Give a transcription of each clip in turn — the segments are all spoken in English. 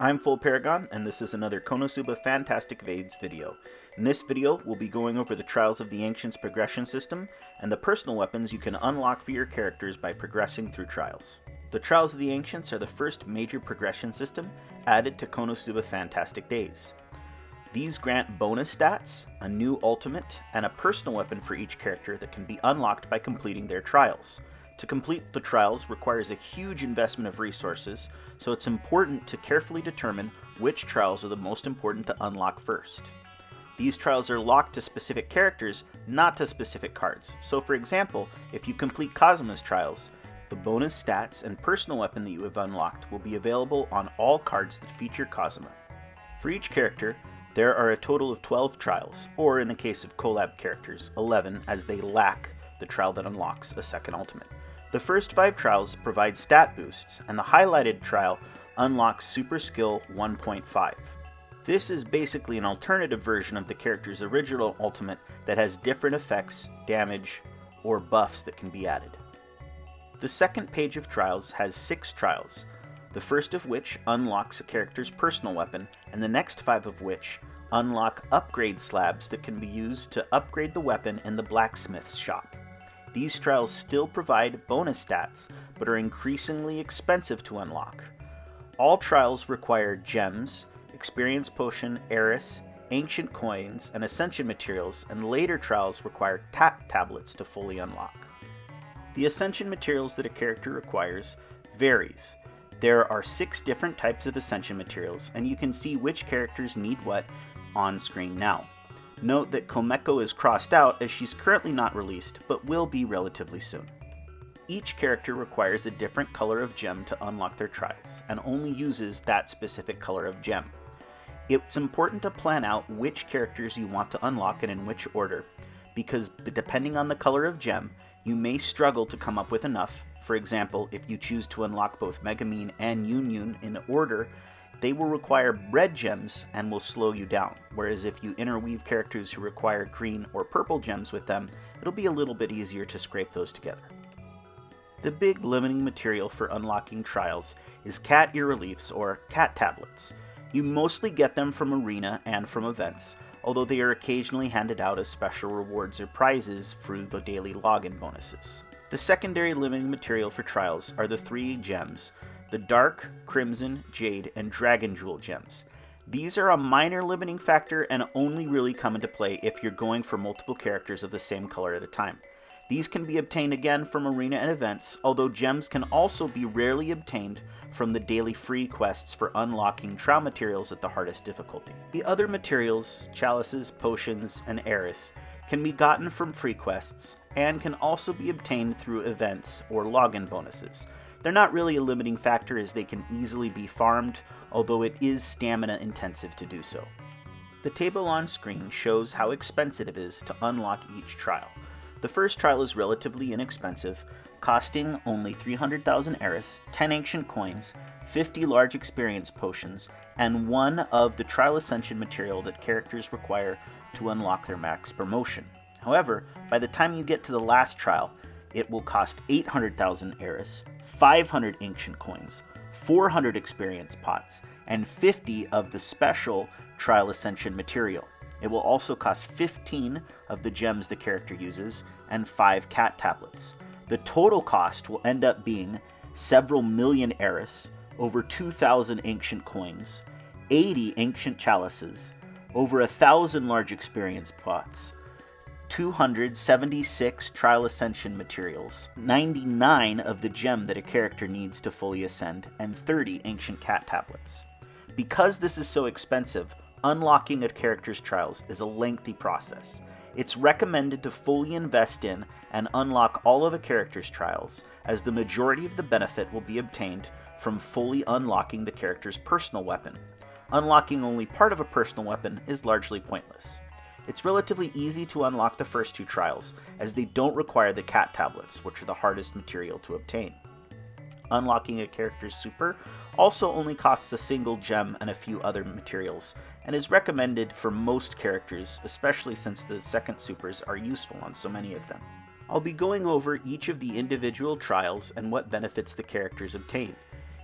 I'm Full Paragon, and this is another Konosuba Fantastic Days video. In this video, we'll be going over the Trials of the Ancients progression system, and the personal weapons you can unlock for your characters by progressing through Trials. The Trials of the Ancients are the first major progression system added to Konosuba Fantastic Days. These grant bonus stats, a new ultimate, and a personal weapon for each character that can be unlocked by completing their trials. To complete the trials requires a huge investment of resources, so it's important to carefully determine which trials are the most important to unlock first. These trials are locked to specific characters, not to specific cards. So for example, if you complete Kazuma's trials, the bonus stats and personal weapon that you have unlocked will be available on all cards that feature Kazuma. For each character, there are a total of 12 trials, or in the case of collab characters, 11, as they lack the trial that unlocks a second ultimate. The first 5 trials provide stat boosts, and the highlighted trial unlocks Super Skill 1.5. This is basically an alternative version of the character's original ultimate that has different effects, damage, or buffs that can be added. The second page of trials has 6 trials, the first of which unlocks a character's personal weapon, and the next 5 of which unlock upgrade slabs that can be used to upgrade the weapon in the blacksmith's shop. These trials still provide bonus stats, but are increasingly expensive to unlock. All trials require gems, experience potion, heiress, ancient coins, and ascension materials, and later trials require tablets to fully unlock. The ascension materials that a character requires varies. There are 6 different types of ascension materials, and you can see which characters need what on screen now. Note that Komeko is crossed out as she's currently not released, but will be relatively soon. Each character requires a different color of gem to unlock their trials, and only uses that specific color of gem. It's important to plan out which characters you want to unlock and in which order, because depending on the color of gem, you may struggle to come up with enough. For example, if you choose to unlock both Megumin and Yunyun in order, they will require red gems and will slow you down, whereas if you interweave characters who require green or purple gems with them, it'll be a little bit easier to scrape those together. The big limiting material for unlocking trials is cat ear reliefs or cat tablets. You mostly get them from arena and from events, although they are occasionally handed out as special rewards or prizes through the daily login bonuses. The secondary limiting material for trials are the 3 gems, the Dark, Crimson, Jade, and Dragon Jewel gems. These are a minor limiting factor and only really come into play if you're going for multiple characters of the same color at a time. These can be obtained again from arena and events, although gems can also be rarely obtained from the daily free quests for unlocking trial materials at the hardest difficulty. The other materials, chalices, potions, and heiress, can be gotten from free quests and can also be obtained through events or login bonuses. They're not really a limiting factor as they can easily be farmed, although it is stamina intensive to do so. The table on screen shows how expensive it is to unlock each trial. The first trial is relatively inexpensive, costing only 300,000 heiress, 10 ancient coins, 50 large experience potions, and 1 of the trial ascension material that characters require to unlock their max promotion. However, by the time you get to the last trial, it will cost 800,000 heiress, 500 ancient coins, 400 experience pots, and 50 of the special trial ascension material. It will also cost 15 of the gems the character uses, and 5 cat tablets. The total cost will end up being several million heiress, over 2,000 ancient coins, 80 ancient chalices, over 1,000 large experience pots, 276 trial ascension materials, 99 of the gem that a character needs to fully ascend, and 30 ancient cat tablets. Because this is so expensive, unlocking a character's trials is a lengthy process. It's recommended to fully invest in and unlock all of a character's trials, as the majority of the benefit will be obtained from fully unlocking the character's personal weapon. Unlocking only part of a personal weapon is largely pointless. It's relatively easy to unlock the first 2 trials, as they don't require the cat tablets, which are the hardest material to obtain. Unlocking a character's super also only costs a single gem and a few other materials, and is recommended for most characters, especially since the second supers are useful on so many of them. I'll be going over each of the individual trials and what benefits the characters obtain.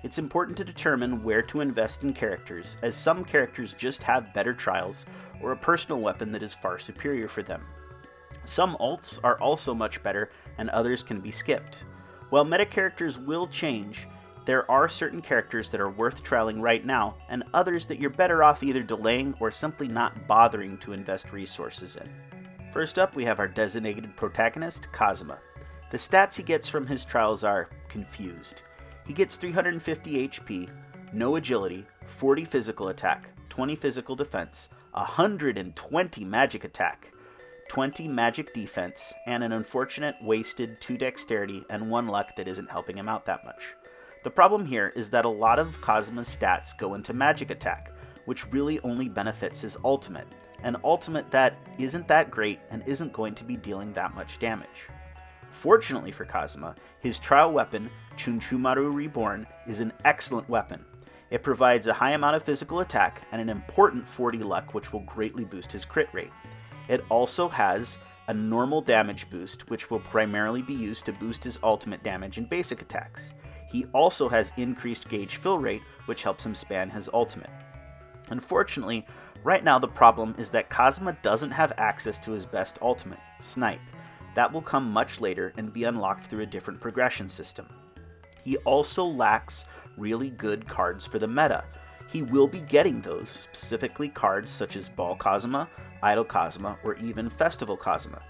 It's important to determine where to invest in characters, as some characters just have better trials or a personal weapon that is far superior for them. Some alts are also much better, and others can be skipped. While meta characters will change, there are certain characters that are worth trialing right now, and others that you're better off either delaying or simply not bothering to invest resources in. First up, we have our designated protagonist, Kazuma. The stats he gets from his trials are confused. He gets 350 HP, no agility, 40 physical attack, 20 physical defense, 120 magic attack, 20 magic defense, and an unfortunate wasted 2 dexterity and 1 luck that isn't helping him out that much. The problem here is that a lot of Kazuma's stats go into magic attack, which really only benefits his ultimate, an ultimate that isn't that great and isn't going to be dealing that much damage. Fortunately for Kazuma, his trial weapon, Chunchumaru Reborn, is an excellent weapon. It provides a high amount of physical attack and an important 40 luck, which will greatly boost his crit rate. It also has a normal damage boost, which will primarily be used to boost his ultimate damage and basic attacks. He also has increased gauge fill rate, which helps him span his ultimate. Unfortunately, right now the problem is that Kazuma doesn't have access to his best ultimate, Snipe. That will come much later and be unlocked through a different progression system. He also lacks really good cards for the meta. He will be getting those, specifically cards such as Ball Kazuma, Idol Kazuma, or even Festival Kazuma.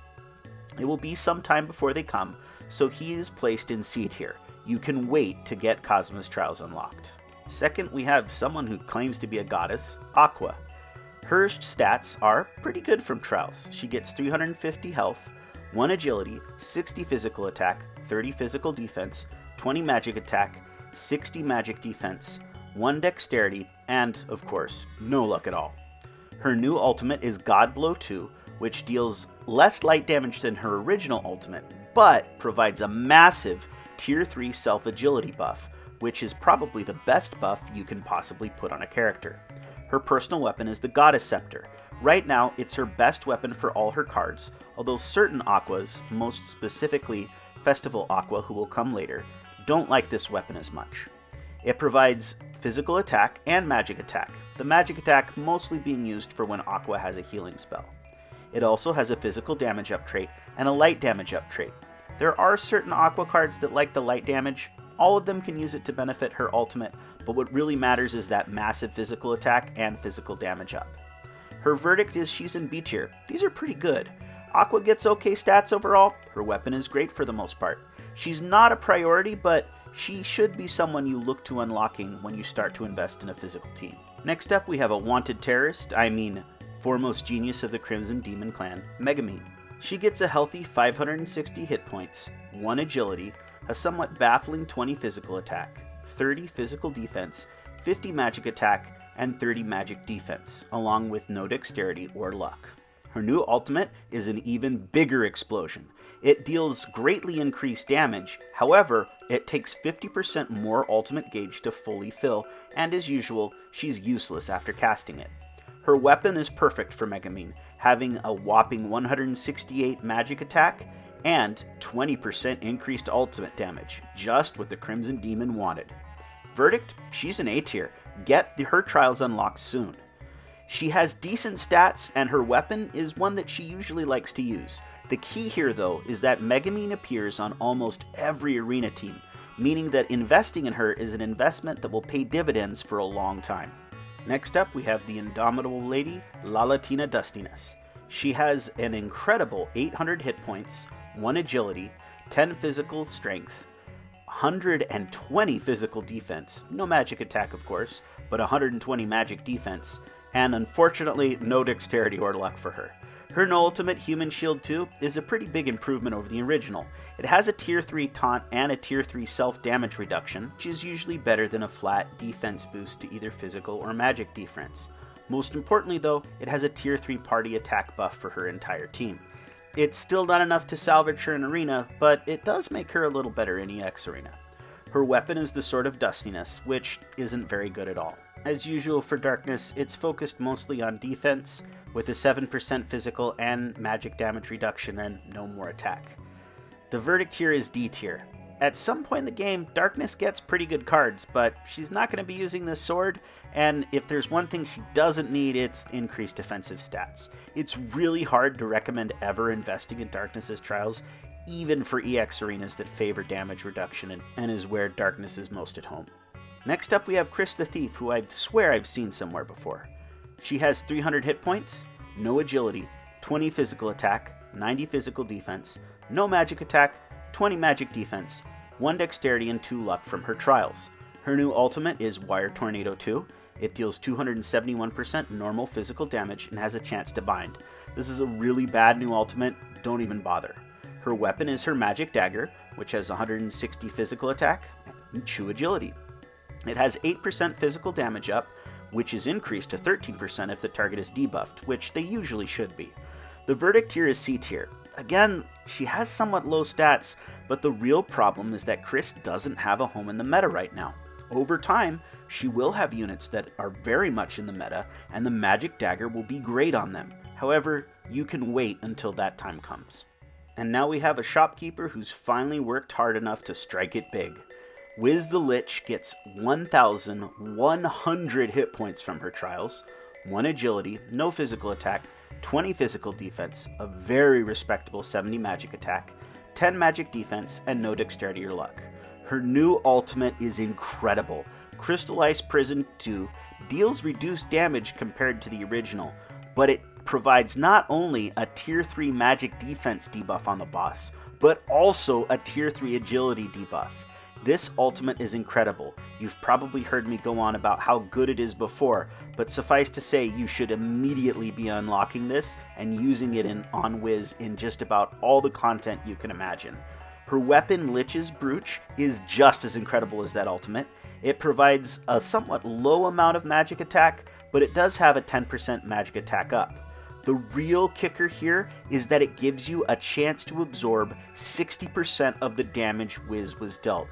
It will be some time before they come, so he is placed in C tier. You can wait to get Kazuma's trials unlocked. Second, we have someone who claims to be a goddess, Aqua. Her stats are pretty good from trials. She gets 350 health, 1 agility, 60 physical attack, 30 physical defense, 20 magic attack, 60 magic defense, 1 dexterity, and, of course, no luck at all. Her new ultimate is God Blow 2, which deals less light damage than her original ultimate, but provides a massive Tier 3 self-agility buff, which is probably the best buff you can possibly put on a character. Her personal weapon is the Goddess Scepter. Right now, it's her best weapon for all her cards, although certain Aquas, most specifically Festival Aqua, who will come later, don't like this weapon as much. It provides physical attack and magic attack, the magic attack mostly being used for when Aqua has a healing spell. It also has a physical damage up trait and a light damage up trait. There are certain Aqua cards that like the light damage. All of them can use it to benefit her ultimate, but what really matters is that massive physical attack and physical damage up. Her verdict is she's in B tier. These are pretty good. Aqua gets okay stats overall. Her weapon is great for the most part. She's not a priority, but she should be someone you look to unlocking when you start to invest in a physical team. Next up, we have a wanted terrorist, foremost genius of the Crimson Demon Clan, Megumin. She gets a healthy 560 hit points, 1 agility, a somewhat baffling 20 physical attack, 30 physical defense, 50 magic attack, and 30 magic defense, along with no dexterity or luck. Her new ultimate is an even bigger explosion. It deals greatly increased damage, however, it takes 50% more ultimate gauge to fully fill, and as usual, she's useless after casting it. Her weapon is perfect for Megumin, having a whopping 168 magic attack and 20% increased ultimate damage, just what the Crimson Demon wanted. Verdict, she's an A tier. Get her trials unlocked soon. She has decent stats, and her weapon is one that she usually likes to use. The key here, though, is that Megumin appears on almost every arena team, meaning that investing in her is an investment that will pay dividends for a long time. Next up, we have the indomitable lady, Lalatina Dustiness. She has an incredible 800 hit points, 1 agility, 10 physical strength, 120 physical defense, no magic attack of course, but 120 magic defense, and unfortunately no dexterity or luck for her. Her ultimate, Human Shield 2, is a pretty big improvement over the original. It has a Tier 3 taunt and a Tier 3 self-damage reduction, which is usually better than a flat defense boost to either physical or magic defense. Most importantly though, it has a Tier 3 party attack buff for her entire team. It's still not enough to salvage her in Arena, but it does make her a little better in EX Arena. Her weapon is the Sword of Dustiness, which isn't very good at all. As usual for Darkness, it's focused mostly on defense, with a 7% physical and magic damage reduction and no more attack. The verdict here is D tier. At some point in the game, Darkness gets pretty good cards, but she's not going to be using this sword, and if there's one thing she doesn't need, it's increased defensive stats. It's really hard to recommend ever investing in Darkness's trials, even for EX arenas that favor damage reduction and is where Darkness is most at home. Next up we have Chris the Thief, who I swear I've seen somewhere before. She has 300 hit points, no agility, 20 physical attack, 90 physical defense, no magic attack, 20 magic defense, 1 dexterity, and 2 luck from her trials. Her new ultimate is Wire Tornado 2. It deals 271% normal physical damage and has a chance to bind. This is a really bad new ultimate, don't even bother. Her weapon is her Magic Dagger, which has 160 physical attack and 2 agility. It has 8% physical damage up, which is increased to 13% if the target is debuffed, which they usually should be. The verdict here is C tier. Again, she has somewhat low stats, but the real problem is that Chris doesn't have a home in the meta right now. Over time, she will have units that are very much in the meta, and the Magic Dagger will be great on them. However, you can wait until that time comes. And now we have a shopkeeper who's finally worked hard enough to strike it big. Wiz the Lich gets 1,100 hit points from her trials, 1 agility, no physical attack, 20 physical defense, a very respectable 70 magic attack, 10 magic defense, and no dexterity or luck. Her new ultimate is incredible. Crystal Ice Prison 2 deals reduced damage compared to the original, but it provides not only a tier 3 magic defense debuff on the boss, but also a tier 3 agility debuff. This ultimate is incredible. You've probably heard me go on about how good it is before, but suffice to say you should immediately be unlocking this and using it on Wiz in just about all the content you can imagine. Her weapon, Lich's Brooch, is just as incredible as that ultimate. It provides a somewhat low amount of magic attack, but it does have a 10% magic attack up. The real kicker here is that it gives you a chance to absorb 60% of the damage Wiz was dealt.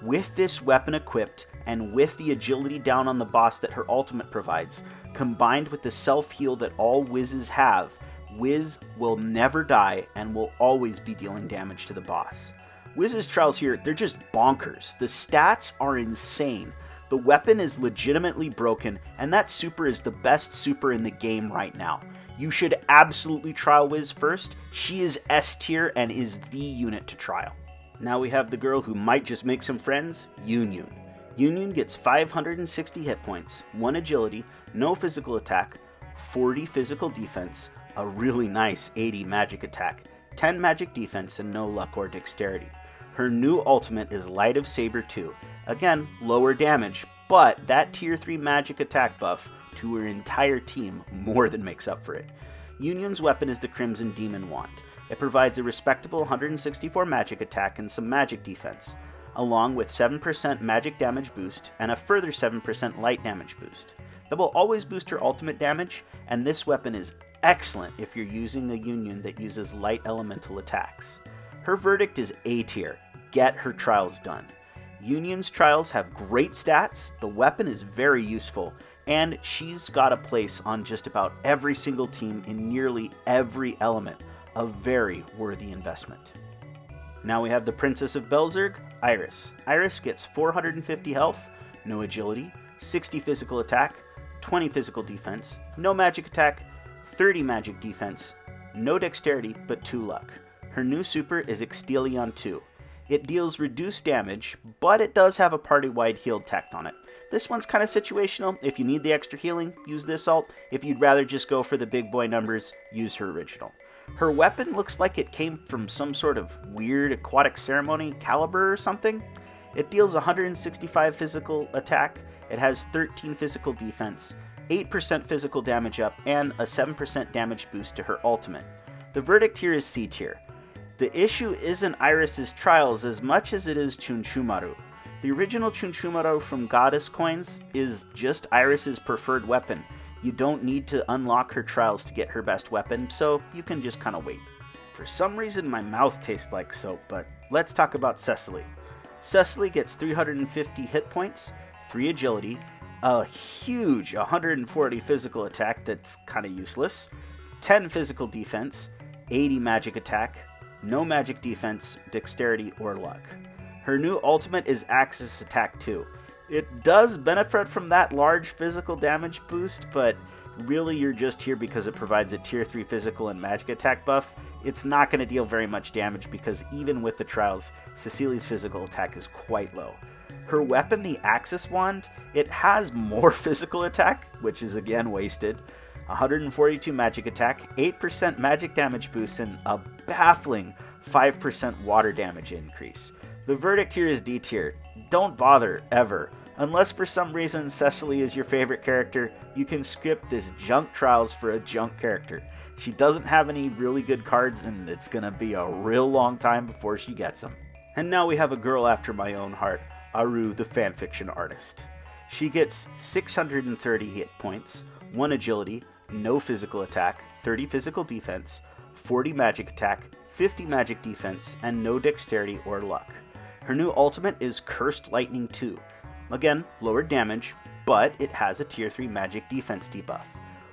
With this weapon equipped, and with the agility down on the boss that her ultimate provides, combined with the self-heal that all Wizzes have, Wiz will never die and will always be dealing damage to the boss. Wizz's trials here, they're just bonkers. The stats are insane. The weapon is legitimately broken, and that super is the best super in the game right now. You should absolutely trial Wiz first. She is S tier and is the unit to trial. Now we have the girl who might just make some friends, Yunyun. Yunyun gets 560 hit points, 1 agility, no physical attack, 40 physical defense, a really nice 80 magic attack, 10 magic defense, and no luck or dexterity. Her new ultimate is Light of Saber 2. Again, lower damage, but that tier 3 magic attack buff to her entire team more than makes up for it. Yunyun's weapon is the Crimson Demon Wand. It provides a respectable 164 magic attack and some magic defense, along with 7% magic damage boost and a further 7% light damage boost. That will always boost her ultimate damage, and this weapon is excellent if you're using a Yunyun that uses light elemental attacks. Her verdict is A tier. Get her trials done. Yunyun's trials have great stats, the weapon is very useful, and she's got a place on just about every single team in nearly every element. A very worthy investment. Now we have the Princess of Belzerg, Iris. Iris gets 450 health, no agility, 60 physical attack, 20 physical defense, no magic attack, 30 magic defense, no dexterity, but 2 luck. Her new super is Extelion 2. It deals reduced damage, but it does have a party-wide heal tacked on it. This one's kind of situational. If you need the extra healing, use this ult. If you'd rather just go for the big boy numbers, use her original. Her weapon looks like it came from some sort of weird aquatic ceremony, caliber or something. It deals 165 physical attack, it has 13 physical defense, 8% physical damage up, and a 7% damage boost to her ultimate. The verdict here is C tier. The issue isn't Iris's trials as much as it is Chunchumaru. The original Chunchumaru from Goddess Coins is just Iris's preferred weapon. You don't need to unlock her trials to get her best weapon, so you can just kind of wait. For some reason my mouth tastes like soap, but let's talk about Cecily. Cecily gets 350 hit points, 3 agility, a huge 140 physical attack that's kind of useless, 10 physical defense, 80 magic attack, no magic defense, dexterity, or luck. Her new ultimate is Axis Attack 2. It does benefit from that large physical damage boost, but really you're just here because it provides a tier 3 physical and magic attack buff. It's not going to deal very much damage because even with the trials, Cecily's physical attack is quite low. Her weapon, the Axis Wand, it has more physical attack, which is again wasted, 142 magic attack, 8% magic damage boost, and a baffling 5% water damage increase. The verdict here is D tier. Don't bother, ever. Unless for some reason Cecily is your favorite character, you can skip this junk trials for a junk character. She doesn't have any really good cards, and it's gonna be a real long time before she gets them. And now we have a girl after my own heart, Arue the fanfiction artist. She gets 630 hit points, 1 agility, no physical attack, 30 physical defense, 40 magic attack, 50 magic defense, and no dexterity or luck. Her new ultimate is Cursed Lightning 2. Again, lower damage, but it has a tier 3 magic defense debuff.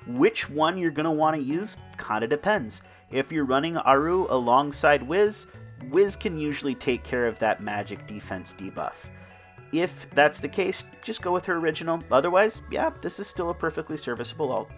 Which one you're going to want to use kinda depends. If you're running Arue alongside Wiz, Wiz can usually take care of that magic defense debuff. If that's the case, just go with her original. Otherwise, yeah, this is still a perfectly serviceable ult.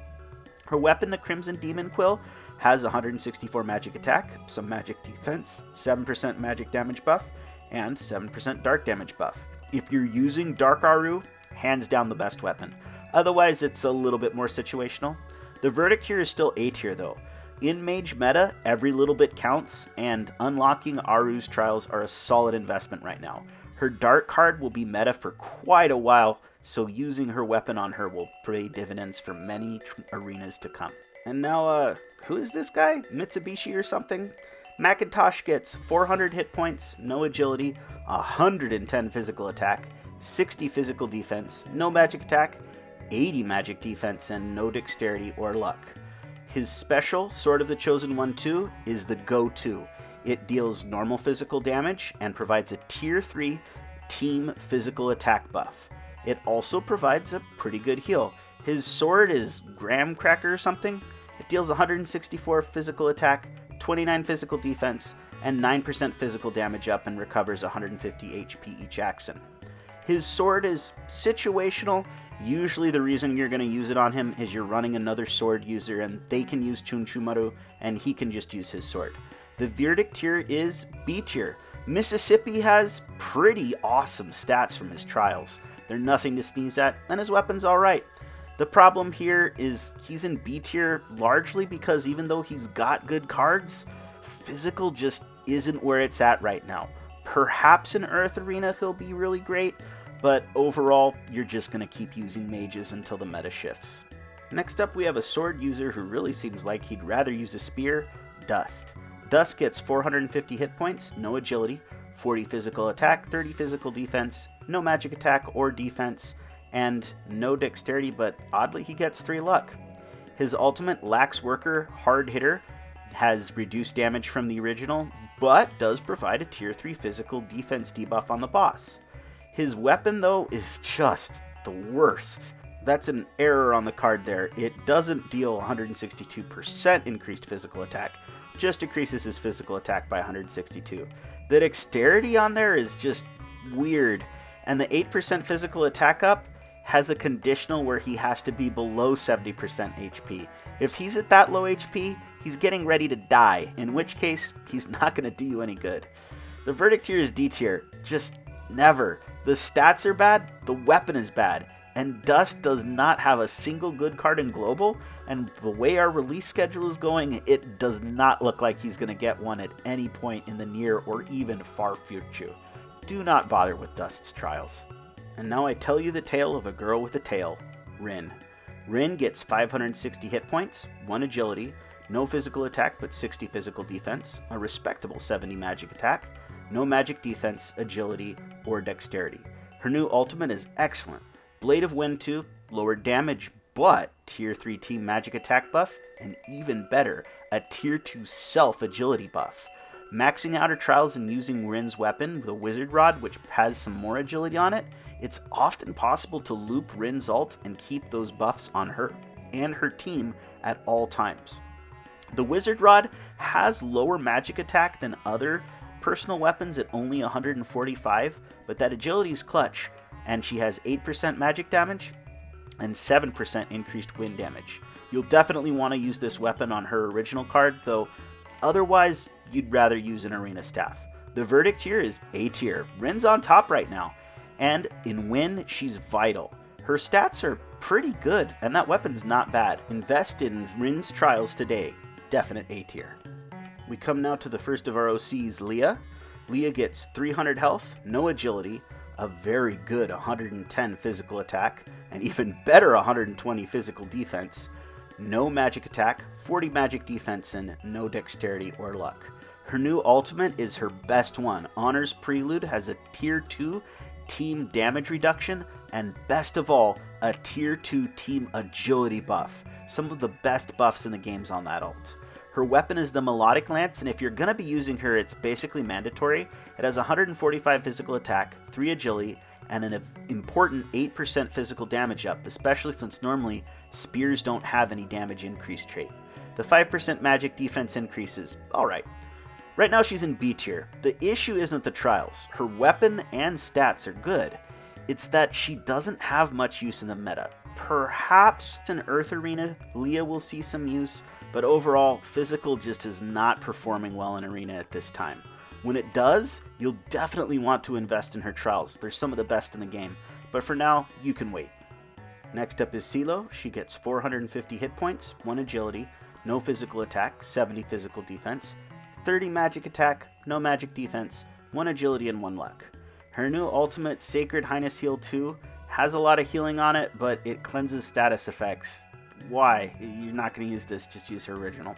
Her weapon, the Crimson Demon Quill, has 164 magic attack, some magic defense, 7% magic damage buff, and 7% dark damage buff. If you're using Dark Arue, hands down the best weapon. Otherwise, it's a little bit more situational. The verdict here is still A tier though. In Mage meta, every little bit counts, and unlocking Arue's trials are a solid investment right now. Her Dark card will be meta for quite a while, so using her weapon on her will pay dividends for many arenas to come. And now, who is this guy? Mitsubishi or something? Macintosh gets 400 hit points, no agility, 110 physical attack, 60 physical defense, no magic attack, 80 magic defense, and no dexterity or luck. His special, Sword of the Chosen One 2, is the go-to. It deals normal physical damage and provides a tier 3 team physical attack buff. It also provides a pretty good heal. His sword is Graham Cracker or something. It deals 164 physical attack, 29 physical defense, and 9% physical damage up and recovers 150 HP each action. His sword is situational. Usually the reason you're going to use it on him is you're running another sword user and they can use Chunchumaru and he can just use his sword. The verdict here is B tier. Mississippi has pretty awesome stats from his trials. They're nothing to sneeze at, and his weapon's alright. The problem here is he's in B tier largely because even though he's got good cards, physical just isn't where it's at right now. Perhaps in Earth Arena he'll be really great, but overall you're just going to keep using mages until the meta shifts. Next up we have a sword user who really seems like he'd rather use a spear, Dust. Dust gets 450 hit points, no agility, 40 physical attack, 30 physical defense, no magic attack or defense, and no dexterity, but oddly he gets 3 luck. His ultimate, Lax Worker Hard Hitter, has reduced damage from the original, but does provide a tier 3 physical defense debuff on the boss. His weapon though is just the worst. That's an error on the card there. It doesn't deal 162% increased physical attack, just increases his physical attack by 162. The dexterity on there is just weird, and the 8% physical attack up has a conditional where he has to be below 70% HP. If he's at that low HP, he's getting ready to die, in which case he's not going to do you any good. The verdict here is D tier. Just never. The stats are bad, the weapon is bad, and Dust does not have a single good card in Global, and the way our release schedule is going, it does not look like he's going to get one at any point in the near or even far future. Do not bother with Dust's trials. And now I tell you the tale of a girl with a tail, Rin. Rin gets 560 hit points, 1 agility, no physical attack but 60 physical defense, a respectable 70 magic attack, no magic defense, agility, or dexterity. Her new ultimate is excellent. Blade of Wind 2, lower damage, but tier 3 team magic attack buff, and even better, a tier 2 self agility buff. Maxing out her trials and using Rin's weapon, the Wizard Rod, which has some more agility on it, it's often possible to loop Rin's ult and keep those buffs on her and her team at all times. The Wizard Rod has lower magic attack than other personal weapons at only 145, but that agility is clutch, and she has 8% magic damage and 7% increased wind damage. You'll definitely want to use this weapon on her original card, though otherwise you'd rather use an arena staff. The verdict here is A tier. Rin's on top right now, and in win, she's vital. Her stats are pretty good, and that weapon's not bad. Invest in Rin's trials today. Definite A tier. We come now to the first of our OCs, Leah. Leah gets 300 health, no agility, a very good 110 physical attack, and even better 120 physical defense, no magic attack, 40 magic defense, and no dexterity or luck. Her new ultimate is her best one. Honor's Prelude has a tier 2 team damage reduction, and best of all, a tier 2 team agility buff. Some of the best buffs in the game's on that ult. Her weapon is the Melodic Lance, and if you're going to be using her, it's basically mandatory. It has 145 physical attack, 3 agility, and an important 8% physical damage up, especially since normally spears don't have any damage increase trait. The 5% magic defense increases, alright. Right now she's in B tier. The issue isn't the trials. Her weapon and stats are good. It's that she doesn't have much use in the meta. Perhaps in Earth Arena, Leah will see some use, but overall, physical just is not performing well in Arena at this time. When it does, you'll definitely want to invest in her trials. They're some of the best in the game, but for now, you can wait. Next up is Cielo. She gets 450 hit points, 1 agility, no physical attack, 70 physical defense, 30 magic attack, no magic defense, 1 agility, and 1 luck. Her new ultimate, Sacred Highness Heal 2, has a lot of healing on it, but it cleanses status effects. Why? You're not going to use this, just use her original.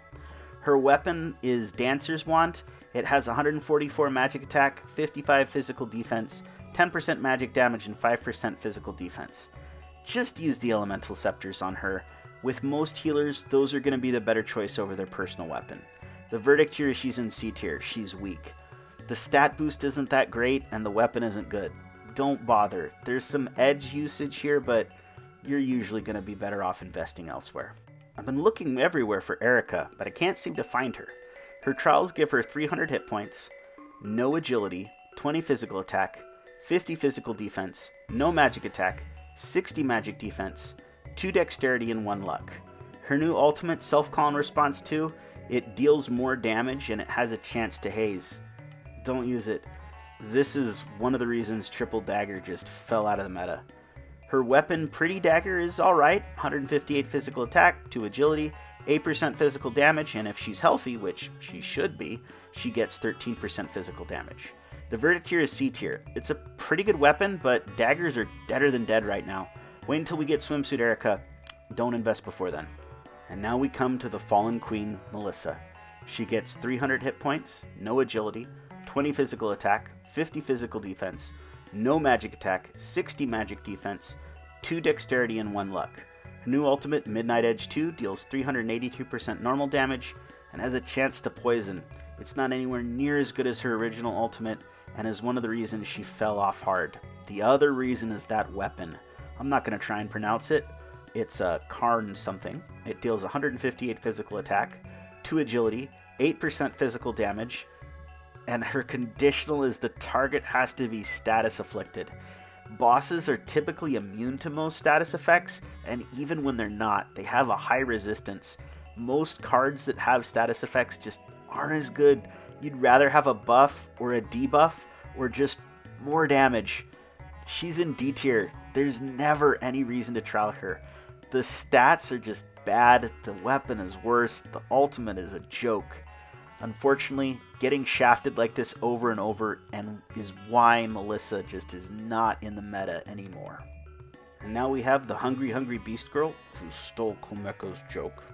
Her weapon is Dancer's Wand. It has 144 magic attack, 55 physical defense, 10% magic damage, and 5% physical defense. Just use the Elemental Scepters on her. With most healers, those are going to be the better choice over their personal weapon. The verdict here is she's in C tier. She's weak. The stat boost isn't that great, and the weapon isn't good. Don't bother. There's some edge usage here, but you're usually going to be better off investing elsewhere. I've been looking everywhere for Erika, but I can't seem to find her. Her trials give her 300 hit points, no agility, 20 physical attack, 50 physical defense, no magic attack, 60 magic defense, 2 dexterity, and 1 luck. Her new ultimate, Self-Call and Response 2, it deals more damage and it has a chance to haze. Don't use it. This is one of the reasons Triple Dagger just fell out of the meta. Her weapon, Pretty Dagger, is alright, 158 physical attack, 2 agility, 8% physical damage, and if she's healthy, which she should be, she gets 13% physical damage. The verdict here is C tier. It's a pretty good weapon, but daggers are deader than dead right now. Wait until we get Swimsuit Erika. Don't invest before then. And now we come to the Fallen Queen, Melissa. She gets 300 hit points, no agility, 20 physical attack, 50 physical defense, no magic attack, 60 magic defense, 2 dexterity, and 1 luck. Her new ultimate, Midnight Edge 2, deals 382% normal damage and has a chance to poison. It's not anywhere near as good as her original ultimate and is one of the reasons she fell off hard. The other reason is that weapon. I'm not going to try and pronounce it. It's a Karn something. It deals 158 physical attack, 2 agility, 8% physical damage, and her conditional is the target has to be status afflicted. Bosses are typically immune to most status effects, and even when they're not, they have a high resistance. Most cards that have status effects just aren't as good. You'd rather have a buff or a debuff or just more damage. She's in D tier. There's never any reason to trial her. The stats are just bad, the weapon is worse, the ultimate is a joke. Unfortunately, getting shafted like this over and over and is why Melissa just is not in the meta anymore. And now we have the Hungry Hungry Beast Girl, who stole Kumeko's joke.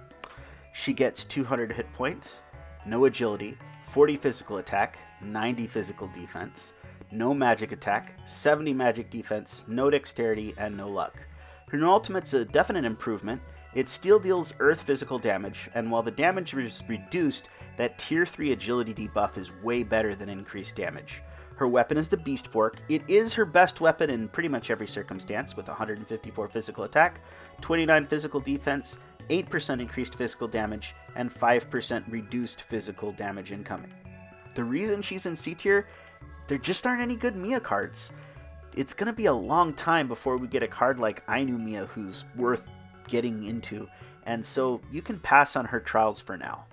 She gets 200 hit points, no agility, 40 physical attack, 90 physical defense, no magic attack, 70 magic defense, no dexterity, and no luck. Her new ultimate's a definite improvement. It still deals earth physical damage, and while the damage is reduced, that tier 3 agility debuff is way better than increased damage. Her weapon is the Beast Fork. It is her best weapon in pretty much every circumstance, with 154 physical attack, 29 physical defense, 8% increased physical damage, and 5% reduced physical damage incoming. The reason she's in C tier, there just aren't any good Mia cards. It's going to be a long time before we get a card like Ainu Mia who's worth getting into, and so you can pass on her trials for now.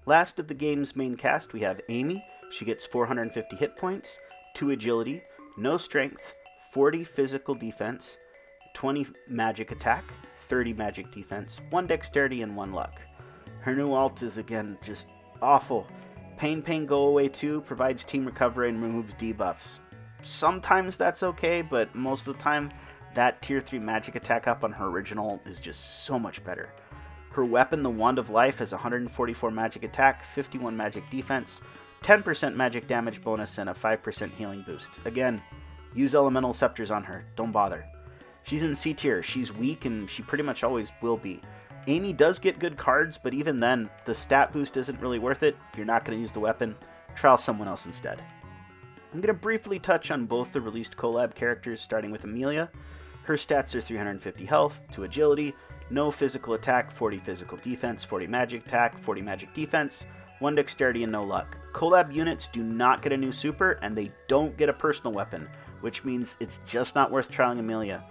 Last of the game's main cast, we have Amy. She gets 450 hit points, 2 agility, no strength, 40 physical defense, 20 magic attack, 30 magic defense, 1 dexterity, and 1 luck. Her new ult is, again, just awful. Pain Go Away 2 provides team recovery and removes debuffs. Sometimes that's okay, but most of the time, that tier 3 magic attack up on her original is just so much better. Her weapon, the Wand of Life, has 144 magic attack, 51 magic defense, 10% magic damage bonus, and a 5% healing boost. Again, use elemental scepters on her, don't bother. She's in C tier, she's weak, and she pretty much always will be. Amy does get good cards, but even then, the stat boost isn't really worth it. You're not going to use the weapon. Trial someone else instead. I'm going to briefly touch on both the released collab characters, starting with Emilia. Her stats are 350 health, 2 agility, no physical attack, 40 physical defense, 40 magic attack, 40 magic defense, 1 dexterity, and no luck. Collab units do not get a new super, and they don't get a personal weapon, which means it's just not worth trialing Emilia.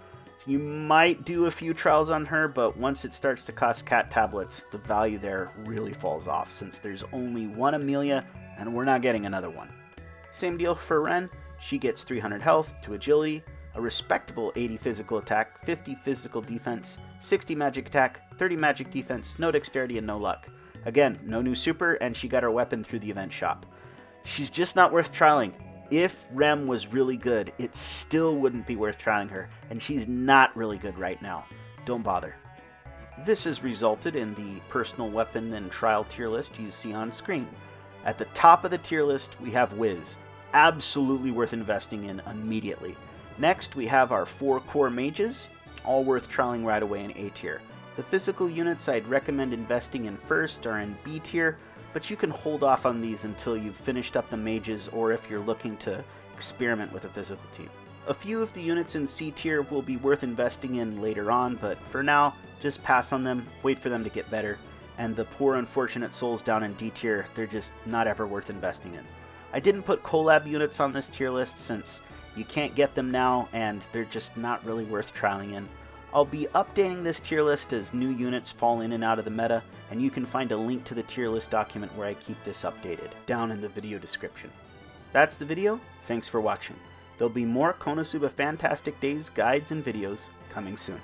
You might do a few trials on her, but once it starts to cost cat tablets, the value there really falls off, since there's only one Emilia, and we're not getting another one. Same deal for Ren. She gets 300 health, 2 agility, a respectable 80 physical attack, 50 physical defense, 60 magic attack, 30 magic defense, no dexterity, and no luck. Again, no new super, and she got her weapon through the event shop. She's just not worth trialing. If Rem was really good, it still wouldn't be worth trialing her, and she's not really good right now. Don't bother. This has resulted in the personal weapon and trial tier list you see on screen. At the top of the tier list, we have Wiz. Absolutely worth investing in immediately. Next, we have our 4 core mages, all worth trialing right away in A tier. The physical units I'd recommend investing in first are in B tier, but you can hold off on these until you've finished up the mages or if you're looking to experiment with a physical team. A few of the units in C tier will be worth investing in later on, but for now, just pass on them, wait for them to get better, and the poor unfortunate souls down in D tier, they're just not ever worth investing in. I didn't put collab units on this tier list since you can't get them now and they're just not really worth trialing in. I'll be updating this tier list as new units fall in and out of the meta, and you can find a link to the tier list document where I keep this updated, down in the video description. That's the video, thanks for watching. There'll be more Konosuba Fantastic Days guides and videos coming soon.